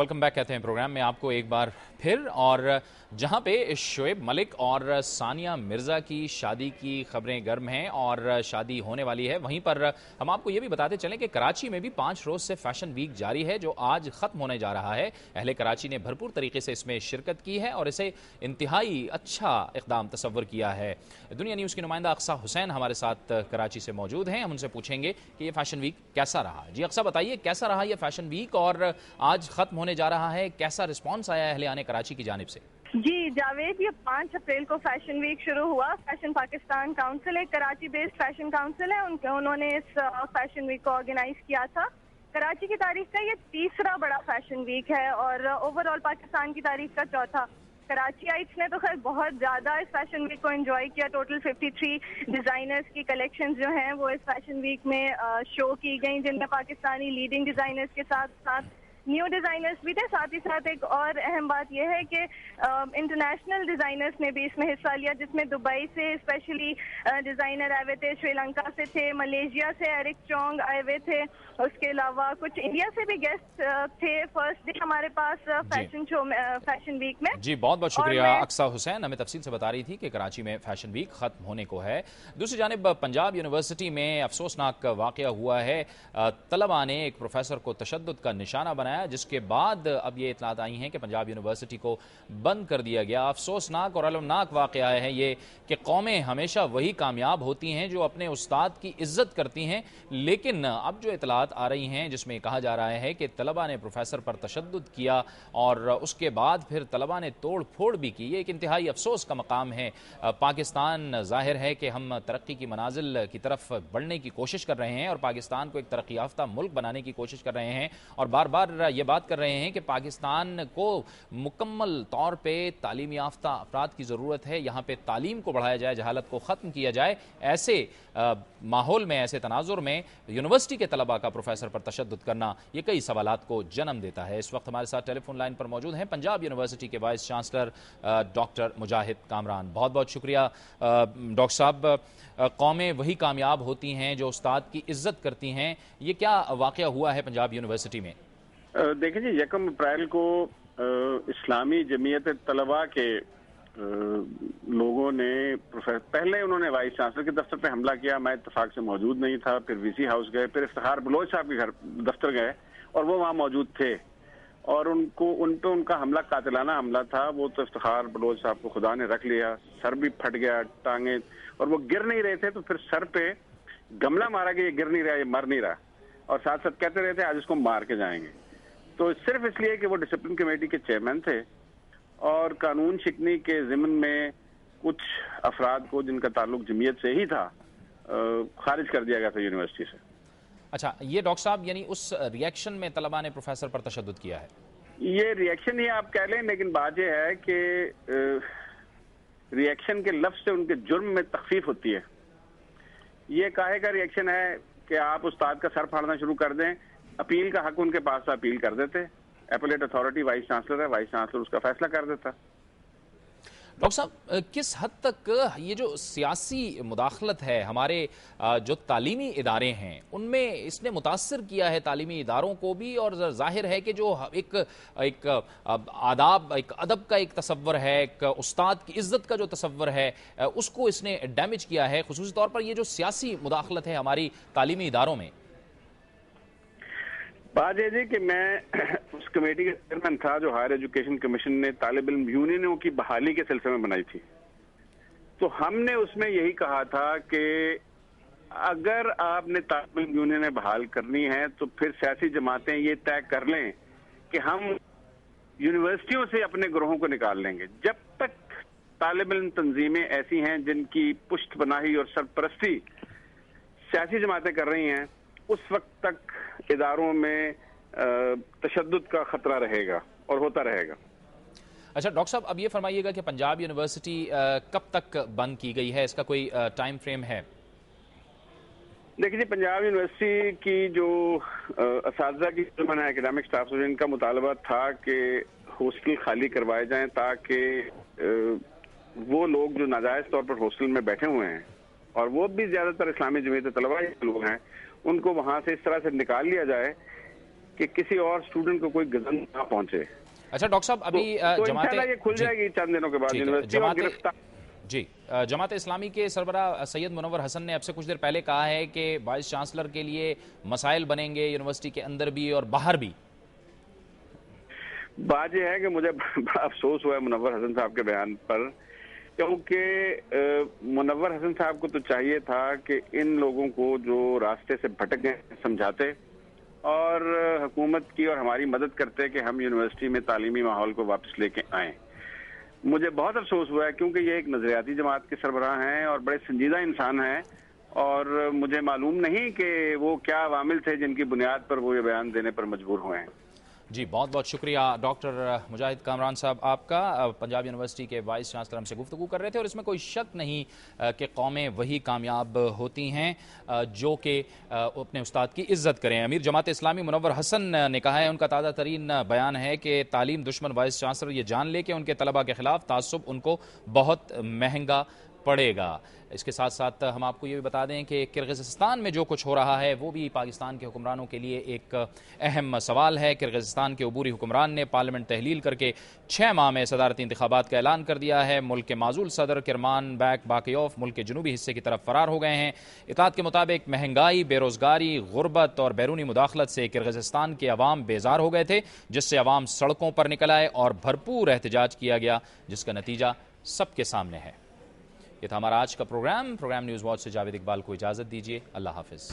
Welcome back कहते हैं programme में आपको एक बार फिर। और जहां पे शोएब मलिक और सानिया मिर्ज़ा की शादी की खबरें गर्म हैं और शादी होने वाली है, वहीं पर हम आपको ये भी बताते चलें कि कराची में भी 5 रोज़ से फैशन वीक जारी है जो आज ख़त्म होने जा रहा है। अहले कराची ने भरपूर तरीके से इसमें शिरकत की है और इसे इंतहाई अच्छा इक़दाम तस्वर किया है। दुनिया न्यूज़ की नुमाइंदा अक्सा हुसैन हमारे साथ कराची से मौजूद हैं। हम उनसे पूछेंगे कि ये फैशन वीक कैसा रहा। जी अक्सा, बताइए कैसा रहा ये फैशन वीक और आज खत्म होने जा रहा है, कैसा रिस्पांस आया अहले आने कराची की जानिब से? जी जावेद, ये 5 अप्रैल को फैशन वीक शुरू हुआ। फैशन पाकिस्तान काउंसिल, एक कराची बेस्ड फैशन काउंसिल है, उन्होंने इस फैशन वीक को ऑर्गेनाइज किया था। कराची की तारीख का ये तीसरा बड़ा फैशन वीक है और ओवरऑल पाकिस्तान की तारीख का चौथा। कराचीइट्स ने तो खैर बहुत ज़्यादा इस फैशन वीक को एंजॉय किया। टोटल 53 डिज़ाइनर्स की कलेक्शंस जो हैं वो इस फैशन वीक में शो की गई, जिनमें पाकिस्तानी लीडिंग डिज़ाइनर्स के साथ साथ न्यू डिज़ाइनर्स भी थे। साथ ही साथ एक और अहम बात यह है कि इंटरनेशनल डिज़ाइनर्स ने भी इसमें हिस्सा लिया, जिसमें दुबई से स्पेशली डिज़ाइनर आए हुए थे, श्रीलंका से थे, मलेशिया से एरिक चोंग आए हुए थे, उसके अलावा कुछ इंडिया से भी गेस्ट थे फर्स्ट डे हमारे पास फैशन शो में, फैशन वीक में। जी बहुत बहुत शुक्रिया अक्सा हुसैन, हमें तफसील से बता रही थी कि कराची में फैशन वीक खत्म होने को है। दूसरी जानिब पंजाब यूनिवर्सिटी में अफसोसनाक वाक़या हुआ है। तलबा ने एक प्रोफेसर को तशद्दुद का निशाना बनाया, जिसके बाद अब ये इतलात आई हैं कि पंजाब यूनिवर्सिटी को बंद कर दिया गया। अफसोसनाक और अलमनाक वाक़या है ये कि कौमें हमेशा वही कामयाब होती हैं जो अपने उस्ताद की इज्जत करती हैं, लेकिन अब जो इतलात आ रही हैं जिसमें कहा जा रहा है कि तलबा ने प्रोफेसर पर तशद्दुद किया और उसके बाद फिर तलबा ने तोड़ फोड़ भी की। ये एक इंतहाई अफसोस का मकाम है। पाकिस्तान ज़ाहिर है कि हम तरक्की की मनाजिल की तरफ बढ़ने की कोशिश कर रहे हैं और पाकिस्तान को एक तरक्की याफ्ता मुल्क बनाने की कोशिश कर रहे हैं और बार बार ये बात कर रहे हैं कि पाकिस्तान को मुकम्मल तौर पे तालीम याफ्ता अफराद की ज़रूरत है। यहाँ पे तालीम को बढ़ाया जाए, जहालत को ख़त्म किया जाए। ऐसे माहौल में, ऐसे तनाजुर में यूनिवर्सिटी के तलबा का प्रोफेसर पर तशद्दुद करना ये कई सवालात को जन्म देता है। इस वक्त हमारे साथ टेलीफोन लाइन पर मौजूद हैं पंजाब यूनिवर्सिटी के वाइस चांसलर डॉक्टर मुजाहिद कामरान। बहुत बहुत शुक्रिया डॉक्टर साहब। कौमें वही कामयाब होती हैं जो उस्ताद की इज्जत करती हैं, ये क्या वाक़या हुआ है पंजाब यूनिवर्सिटी में? देखिए जी, 1 अप्रैल को इस्लामी जमीयत तलबा के लोगों ने पहले उन्होंने वाइस चांसलर के दफ्तर पे हमला किया। मैं इत्तेफाक से मौजूद नहीं था। फिर वीसी हाउस गए, फिर इफ्तिखार बलोच साहब के घर दफ्तर गए और वो वहाँ मौजूद थे और उन पे उनका हमला कातिलाना हमला था। वो तो इफ्तिखार बलोच साहब को खुदा ने रख लिया, सर भी फट गया, टांगे, और वो गिर नहीं रहे थे तो फिर सर पे गमला मारा कि ये गिर नहीं रहा, ये मर नहीं रहा, और साथ साथ कहते रहे थे आज इसको मार के जाएंगे। तो सिर्फ इसलिए कि वो डिसिप्लिन कमेटी के चेयरमैन थे और कानून शिकनी के ज़िम्न में कुछ अफराद को जिनका ताल्लुक जमीयत से ही था खारिज कर दिया गया था यूनिवर्सिटी से। अच्छा, ये डॉक्टर साहब यानी उस रिएक्शन में तलबा ने प्रोफेसर पर तशद्दुद किया है? ये रिएक्शन ही आप कह लें, लेकिन बात यह है कि रिएक्शन के लफ्ज से उनके जुर्म में तखफीफ होती है। ये काहे का रिएक्शन है कि आप उस्ताद का सर फाड़ना शुरू कर दें, अपील का हक उनके पास अपील कर देते। एपेलेट अथॉरिटी वाइस चांसलर है, वाइस चांसलर उसका फैसला कर देता। डॉक्टर साहब, किस हद तक ये जो सियासी मुदाखलत है हमारे जो तालीमी इदारे हैं उनमें इसने मुतासर किया है तालीमी इदारों को भी, और जाहिर है कि जो एक आदाब, एक अदब का एक तसव्वुर है, एक उस्ताद की इज्जत का जो तसव्वुर है उसको इसने डैमेज किया है, खुसूसी तौर पर ये जो सियासी मुदाखलत है हमारी तालीमी इदारों में। बात यह थी कि मैं उस कमेटी का चेयरमैन था जो हायर एजुकेशन कमीशन ने तालिब इल्म यूनियनों की बहाली के सिलसिले में बनाई थी। तो हमने उसमें यही कहा था कि अगर आपने तालिब इल्म यूनियनें बहाल करनी है तो फिर सियासी जमातें ये तय कर लें कि हम यूनिवर्सिटियों से अपने ग्रोहों को निकाल लेंगे। जब तक तालिब इल्म तंजीमें ऐसी हैं जिनकी पुश्त पनाही और सरपरस्ती सियासी जमातें कर रही हैं, उस वक्त तक इदारों में तशद्दुद का खतरा रहेगा और होता रहेगा। अच्छा डॉक्टर साहब, अब ये फरमाइएगा कि पंजाब यूनिवर्सिटी कब तक बंद की गई है, इसका कोई टाइम फ्रेम है? देखिए, पंजाब यूनिवर्सिटी की जो असातिज़ा की जुर्मन है, एकेडमिक स्टाफ से, इनका मुतालबा था कि हॉस्टल खाली करवाए जाएं ताकि वो लोग जो नाजायज़ तौर पर हॉस्टल में बैठे हुए हैं, और वो भी ज़्यादातर इस्लामी जमीयत तलबा लोग हैं, उनको वहाँ से इस तरह से निकाल लिया जाए کہ کسی اور اسٹوڈنٹ کو کوئی گزن نہ پہنچے. اچھا ڈاکٹر صاحب, ابھی انشاءاللہ یہ کھل جائے گی چند دنوں کے بعد یونیورسٹی. جی, جماعت اسلامی کے سربراہ سید منور حسن نے اب سے کچھ دیر پہلے کہا ہے کہ وائس چانسلر کے لیے مسائل بنیں گے یونیورسٹی کے اندر بھی اور باہر بھی. بات یہ ہے کہ مجھے بڑا افسوس ہوا ہے منور حسن صاحب کے بیان پر, کیونکہ منور حسن صاحب کو تو چاہیے تھا کہ ان لوگوں کو جو راستے سے بھٹک گئے سمجھاتے اور حکومت کی اور ہماری مدد کرتے کہ ہم یونیورسٹی میں تعلیمی ماحول کو واپس لے کے آئیں. مجھے بہت افسوس ہوا ہے کیونکہ یہ ایک نظریاتی جماعت کے سربراہ ہیں اور بڑے سنجیدہ انسان ہیں, اور مجھے معلوم نہیں کہ وہ کیا عوامل تھے جن کی بنیاد پر وہ یہ بیان دینے پر مجبور ہوئے ہیں. جی, بہت بہت شکریہ ڈاکٹر مجاہد کامران صاحب آپ کا. پنجاب یونیورسٹی کے وائس چانسلر ہم سے گفتگو کر رہے تھے, اور اس میں کوئی شک نہیں کہ قومیں وہی کامیاب ہوتی ہیں جو کہ اپنے استاد کی عزت کریں. امیر جماعت اسلامی منور حسن نے کہا ہے, ان کا تازہ ترین بیان ہے کہ تعلیم دشمن وائس چانسلر یہ جان لے کہ ان کے طلبہ کے خلاف تعصب ان کو بہت مہنگا پڑے گا. اس کے ساتھ ساتھ ہم آپ کو یہ بھی بتا دیں کہ کرغزستان میں جو کچھ ہو رہا ہے وہ بھی پاکستان کے حکمرانوں کے لیے ایک اہم سوال ہے. کرغزستان کے عبوری حکمران نے پارلیمنٹ تحلیل کر کے 6 ماہ میں صدارتی انتخابات کا اعلان کر دیا ہے. ملک کے معزول صدر کرمان بیک باکیوف ملک کے جنوبی حصے کی طرف فرار ہو گئے ہیں. اطلاعات کے مطابق مہنگائی, بے روزگاری, غربت اور بیرونی مداخلت سے کرغزستان کے عوام بیزار ہو گئے تھے, جس سے عوام سڑکوں پر نکل آئے اور بھرپور احتجاج کیا گیا, جس کا نتیجہ سب کے سامنے ہے. یہ تھا ہمارا آج کا پروگرام نیوز واچ سے جاوید اقبال کو اجازت دیجیے. اللہ حافظ.